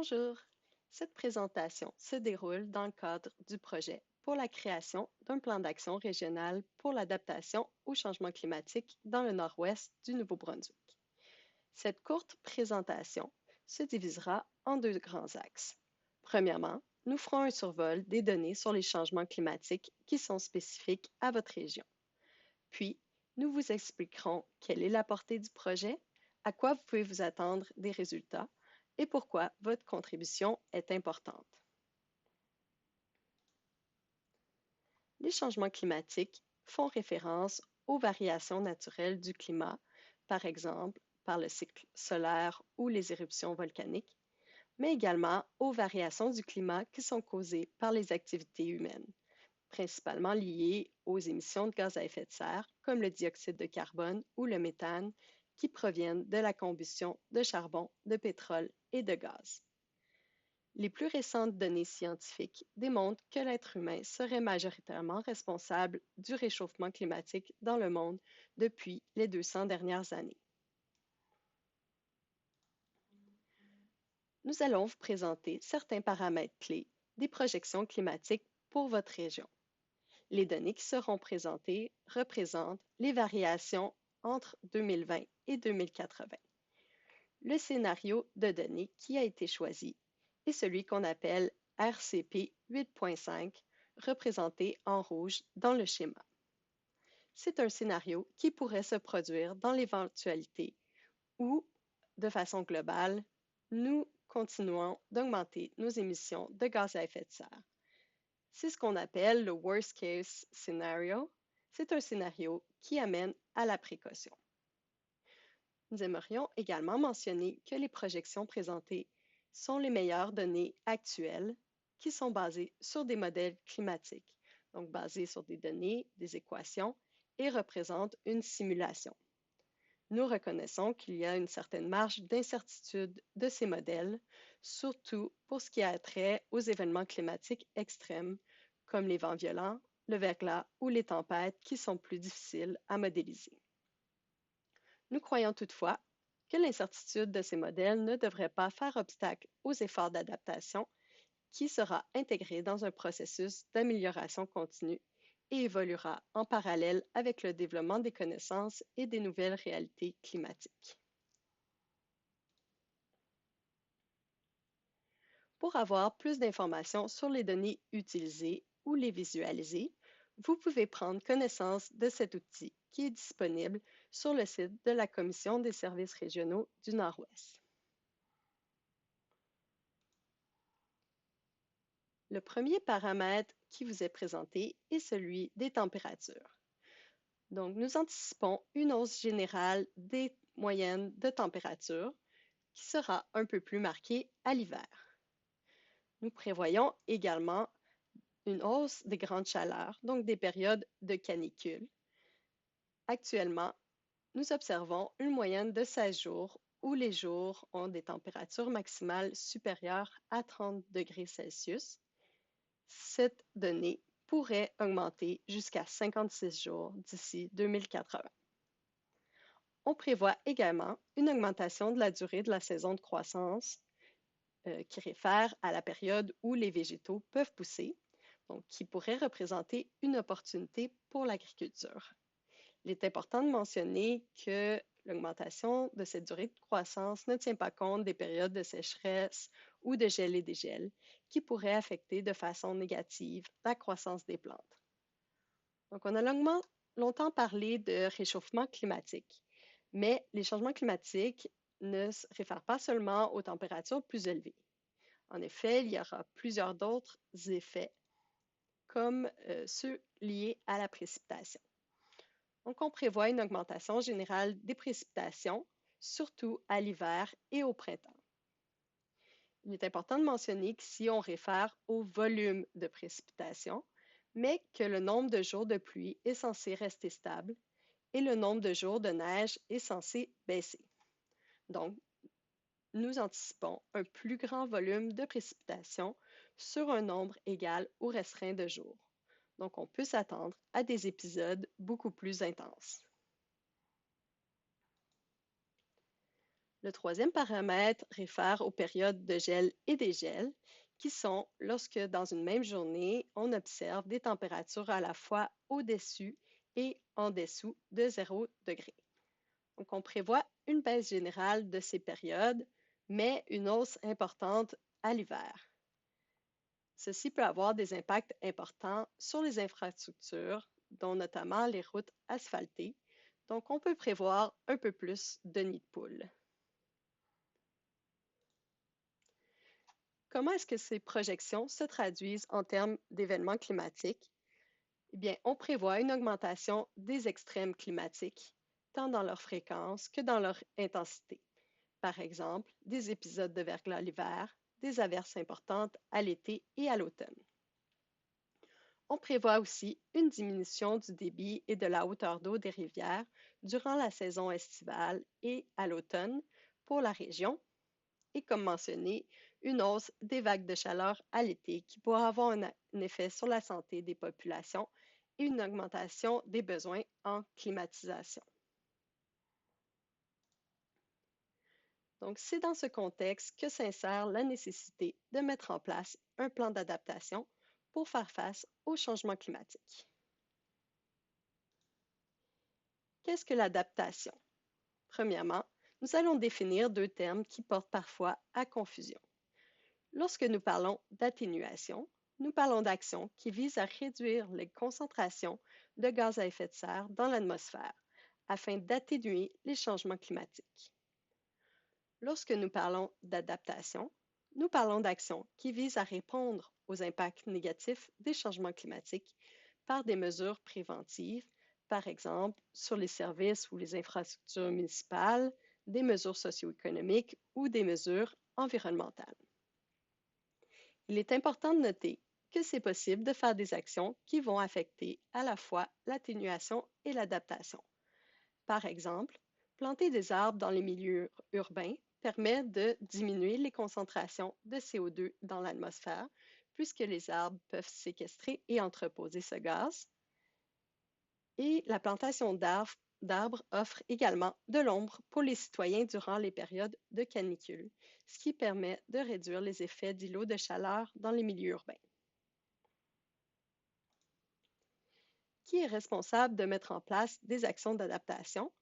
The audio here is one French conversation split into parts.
Bonjour. Cette présentation se déroule dans le cadre du projet pour la création d'un plan d'action régional pour l'adaptation au changement climatique dans le nord-ouest du Nouveau-Brunswick. Cette courte présentation se divisera en deux grands axes. Premièrement, nous ferons un survol des données sur les changements climatiques qui sont spécifiques à votre région. Puis, nous vous expliquerons quelle est la portée du projet, à quoi vous pouvez vous attendre des résultats et pourquoi votre contribution est importante. Les changements climatiques font référence aux variations naturelles du climat, par exemple par le cycle solaire ou les éruptions volcaniques, mais également aux variations du climat qui sont causées par les activités humaines, principalement liées aux émissions de gaz à effet de serre, comme le dioxyde de carbone ou le méthane, qui proviennent de la combustion de charbon, de pétrole et de gaz. Les plus récentes données scientifiques démontrent que l'être humain serait majoritairement responsable du réchauffement climatique dans le monde depuis les 200 dernières années. Nous allons vous présenter certains paramètres clés des projections climatiques pour votre région. Les données qui seront présentées représentent les variations entre 2020 et 2080. Le scénario de données qui a été choisi est celui qu'on appelle RCP 8.5, représenté en rouge dans le schéma. C'est un scénario qui pourrait se produire dans l'éventualité où, de façon globale, nous continuons d'augmenter nos émissions de gaz à effet de serre. C'est ce qu'on appelle le worst case scenario. C'est un scénario qui amène à la précaution. Nous aimerions également mentionner que les projections présentées sont les meilleures données actuelles qui sont basées sur des modèles climatiques, donc basées sur des données, des équations, et représentent une simulation. Nous reconnaissons qu'il y a une certaine marge d'incertitude de ces modèles, surtout pour ce qui a trait aux événements climatiques extrêmes, comme les vents violents, le verglas ou les tempêtes qui sont plus difficiles à modéliser. Nous croyons toutefois que l'incertitude de ces modèles ne devrait pas faire obstacle aux efforts d'adaptation qui sera intégré dans un processus d'amélioration continue et évoluera en parallèle avec le développement des connaissances et des nouvelles réalités climatiques. Pour avoir plus d'informations sur les données utilisées ou les visualiser, vous pouvez prendre connaissance de cet outil qui est disponible sur le site de la Commission des services régionaux du Nord-Ouest. Le premier paramètre qui vous est présenté est celui des températures. Donc, nous anticipons une hausse générale des moyennes de température qui sera un peu plus marquée à l'hiver. Nous prévoyons également une hausse des grandes chaleurs, donc des périodes de canicule. Actuellement, nous observons une moyenne de 16 jours où les jours ont des températures maximales supérieures à 30 degrés Celsius. Cette donnée pourrait augmenter jusqu'à 56 jours d'ici 2080. On prévoit également une augmentation de la durée de la saison de croissance qui réfère à la période où les végétaux peuvent pousser, donc qui pourrait représenter une opportunité pour l'agriculture. Il est important de mentionner que l'augmentation de cette durée de croissance ne tient pas compte des périodes de sécheresse ou de gel et dégel qui pourraient affecter de façon négative la croissance des plantes. Donc, on a longtemps parlé de réchauffement climatique, mais les changements climatiques ne se réfèrent pas seulement aux températures plus élevées. En effet, il y aura plusieurs d'autres effets, comme ceux liés à la précipitation. Donc, on prévoit une augmentation générale des précipitations, surtout à l'hiver et au printemps. Il est important de mentionner qu'ici, on réfère au volume de précipitations, mais que le nombre de jours de pluie est censé rester stable et le nombre de jours de neige est censé baisser. Donc, nous anticipons un plus grand volume de précipitations sur un nombre égal ou restreint de jours. Donc, on peut s'attendre à des épisodes beaucoup plus intenses. Le troisième paramètre réfère aux périodes de gel et dégel, qui sont lorsque dans une même journée, on observe des températures à la fois au-dessus et en dessous de 0 degré. Donc, on prévoit une baisse générale de ces périodes, mais une hausse importante à l'hiver. Ceci peut avoir des impacts importants sur les infrastructures, dont notamment les routes asphaltées. Donc, on peut prévoir un peu plus de nids de poules. Comment est-ce que ces projections se traduisent en termes d'événements climatiques? Eh bien, on prévoit une augmentation des extrêmes climatiques, tant dans leur fréquence que dans leur intensité. Par exemple, des épisodes de verglas l'hiver, des averses importantes à l'été et à l'automne. On prévoit aussi une diminution du débit et de la hauteur d'eau des rivières durant la saison estivale et à l'automne pour la région, et comme mentionné, une hausse des vagues de chaleur à l'été qui pourra avoir un effet sur la santé des populations et une augmentation des besoins en climatisation. Donc, c'est dans ce contexte que s'insère la nécessité de mettre en place un plan d'adaptation pour faire face au changement climatique. Qu'est-ce que l'adaptation? Premièrement, nous allons définir deux termes qui portent parfois à confusion. Lorsque nous parlons d'atténuation, nous parlons d'actions qui visent à réduire les concentrations de gaz à effet de serre dans l'atmosphère afin d'atténuer les changements climatiques. Lorsque nous parlons d'adaptation, nous parlons d'actions qui visent à répondre aux impacts négatifs des changements climatiques par des mesures préventives, par exemple sur les services ou les infrastructures municipales, des mesures socio-économiques ou des mesures environnementales. Il est important de noter que c'est possible de faire des actions qui vont affecter à la fois l'atténuation et l'adaptation. Par exemple, planter des arbres dans les milieux urbains permet de diminuer les concentrations de CO2 dans l'atmosphère, puisque les arbres peuvent séquestrer et entreposer ce gaz. Et la plantation d'arbres offre également de l'ombre pour les citoyens durant les périodes de canicule, ce qui permet de réduire les effets d'îlots de chaleur dans les milieux urbains. Qui est responsable de mettre en place des actions d'adaptation?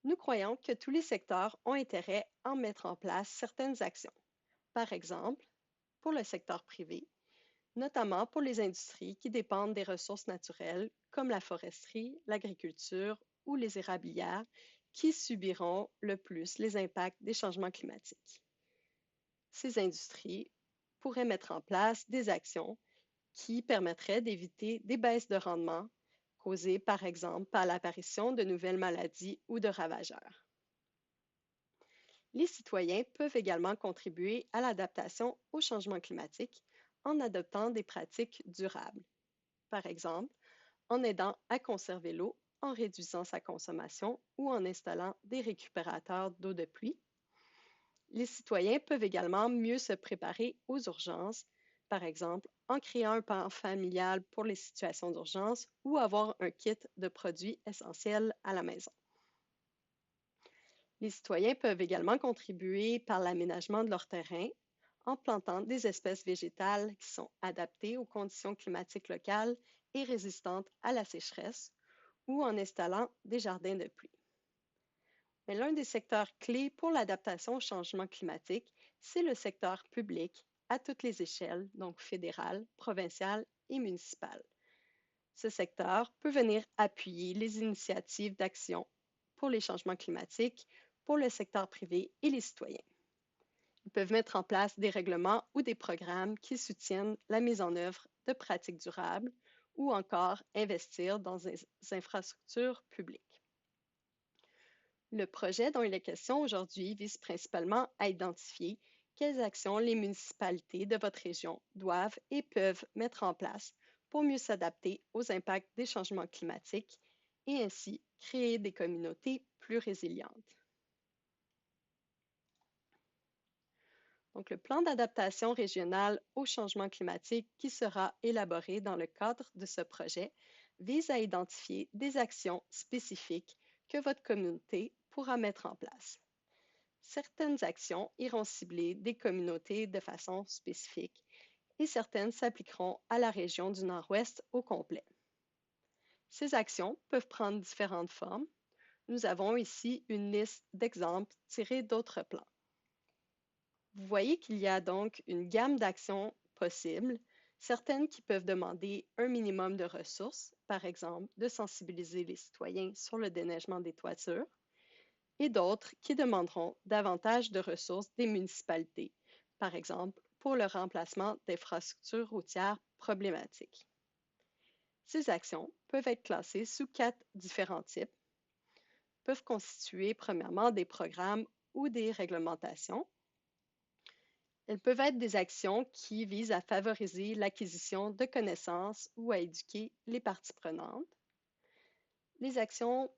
Nous croyons que tous les secteurs ont intérêt à mettre en place certaines actions. Par exemple, pour le secteur privé, notamment pour les industries qui dépendent des ressources naturelles comme la foresterie, l'agriculture ou les érablières, qui subiront le plus les impacts des changements climatiques. Ces industries pourraient mettre en place des actions qui permettraient d'éviter des baisses de rendement causées par exemple par l'apparition de nouvelles maladies ou de ravageurs. Les citoyens peuvent également contribuer à l'adaptation au changement climatique en adoptant des pratiques durables. Par exemple, en aidant à conserver l'eau, en réduisant sa consommation ou en installant des récupérateurs d'eau de pluie. Les citoyens peuvent également mieux se préparer aux urgences, par exemple en créant un plan familial pour les situations d'urgence ou avoir un kit de produits essentiels à la maison. Les citoyens peuvent également contribuer par l'aménagement de leur terrain en plantant des espèces végétales qui sont adaptées aux conditions climatiques locales et résistantes à la sécheresse ou en installant des jardins de pluie. Mais l'un des secteurs clés pour l'adaptation au changement climatique, c'est le secteur public à toutes les échelles, donc fédérale, provinciale et municipale. Ce secteur peut venir appuyer les initiatives d'action pour les changements climatiques pour le secteur privé et les citoyens. Ils peuvent mettre en place des règlements ou des programmes qui soutiennent la mise en œuvre de pratiques durables ou encore investir dans des infrastructures publiques. Le projet dont il est question aujourd'hui vise principalement à identifier quelles actions les municipalités de votre région doivent et peuvent mettre en place pour mieux s'adapter aux impacts des changements climatiques et ainsi créer des communautés plus résilientes. Donc, le plan d'adaptation régional au changement climatique qui sera élaboré dans le cadre de ce projet vise à identifier des actions spécifiques que votre communauté pourra mettre en place. Certaines actions iront cibler des communautés de façon spécifique et certaines s'appliqueront à la région du Nord-Ouest au complet. Ces actions peuvent prendre différentes formes. Nous avons ici une liste d'exemples tirés d'autres plans. Vous voyez qu'il y a donc une gamme d'actions possibles, certaines qui peuvent demander un minimum de ressources, par exemple de sensibiliser les citoyens sur le déneigement des toitures, et d'autres qui demanderont davantage de ressources des municipalités, par exemple pour le remplacement d'infrastructures routières problématiques. Ces actions peuvent être classées sous 4 différents types, peuvent constituer premièrement des programmes ou des réglementations. Elles peuvent être des actions qui visent à favoriser l'acquisition de connaissances ou à éduquer les parties prenantes. Les actions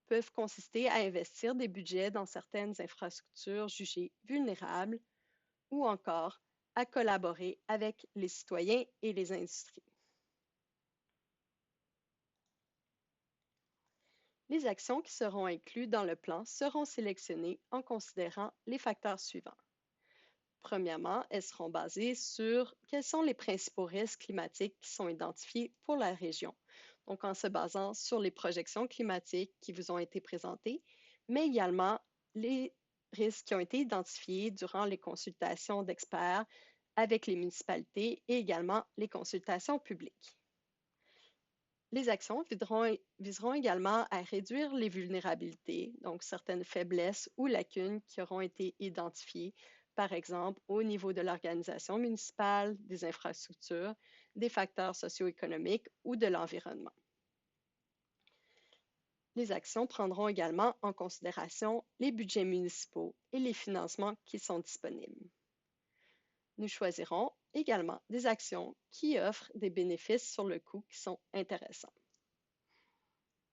peuvent consister à investir des budgets dans certaines infrastructures jugées vulnérables ou encore à collaborer avec les citoyens et les industries. Les actions qui seront incluses dans le plan seront sélectionnées en considérant les facteurs suivants. Premièrement, elles seront basées sur quels sont les principaux risques climatiques qui sont identifiés pour la région. Donc, en se basant sur les projections climatiques qui vous ont été présentées, mais également les risques qui ont été identifiés durant les consultations d'experts avec les municipalités et également les consultations publiques. Les actions viseront également à réduire les vulnérabilités, donc certaines faiblesses ou lacunes qui auront été identifiées, par exemple au niveau de l'organisation municipale, des infrastructures, des facteurs socio-économiques ou de l'environnement. Les actions prendront également en considération les budgets municipaux et les financements qui sont disponibles. Nous choisirons également des actions qui offrent des bénéfices sur le coût qui sont intéressants.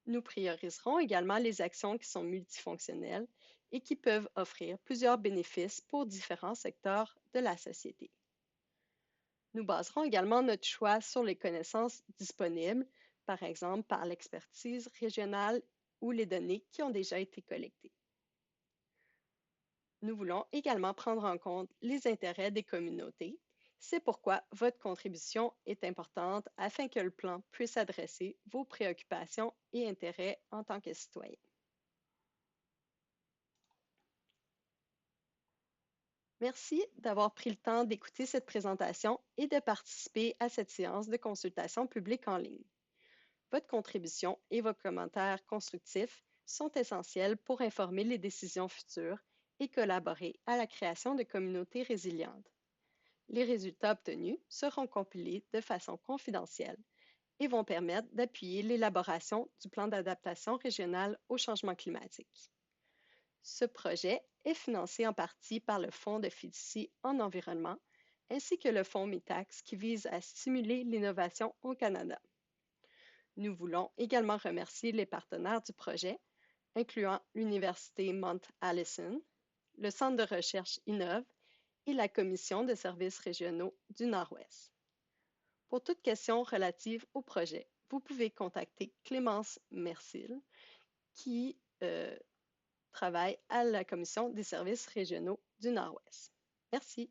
Nous prioriserons également les actions qui sont multifonctionnelles et qui peuvent offrir plusieurs bénéfices pour différents secteurs de la société. Nous baserons également notre choix sur les connaissances disponibles, par exemple par l'expertise régionale ou les données qui ont déjà été collectées. Nous voulons également prendre en compte les intérêts des communautés. C'est pourquoi votre contribution est importante afin que le plan puisse adresser vos préoccupations et intérêts en tant que citoyen. Merci d'avoir pris le temps d'écouter cette présentation et de participer à cette séance de consultation publique en ligne. Votre contribution et vos commentaires constructifs sont essentiels pour informer les décisions futures et collaborer à la création de communautés résilientes. Les résultats obtenus seront compilés de façon confidentielle et vont permettre d'appuyer l'élaboration du plan d'adaptation régionale au changement climatique. Ce projet est financé en partie par le Fonds de fiducie en environnement ainsi que le Fonds MITAX qui vise à stimuler l'innovation au Canada. Nous voulons également remercier les partenaires du projet, incluant l'Université Mount Allison, le Centre de recherche Innov et la Commission de services régionaux du Nord-Ouest. Pour toute question relative au projet, vous pouvez contacter Clémence Mercil, qui travaille à la Commission des services régionaux du Nord-Ouest. Merci.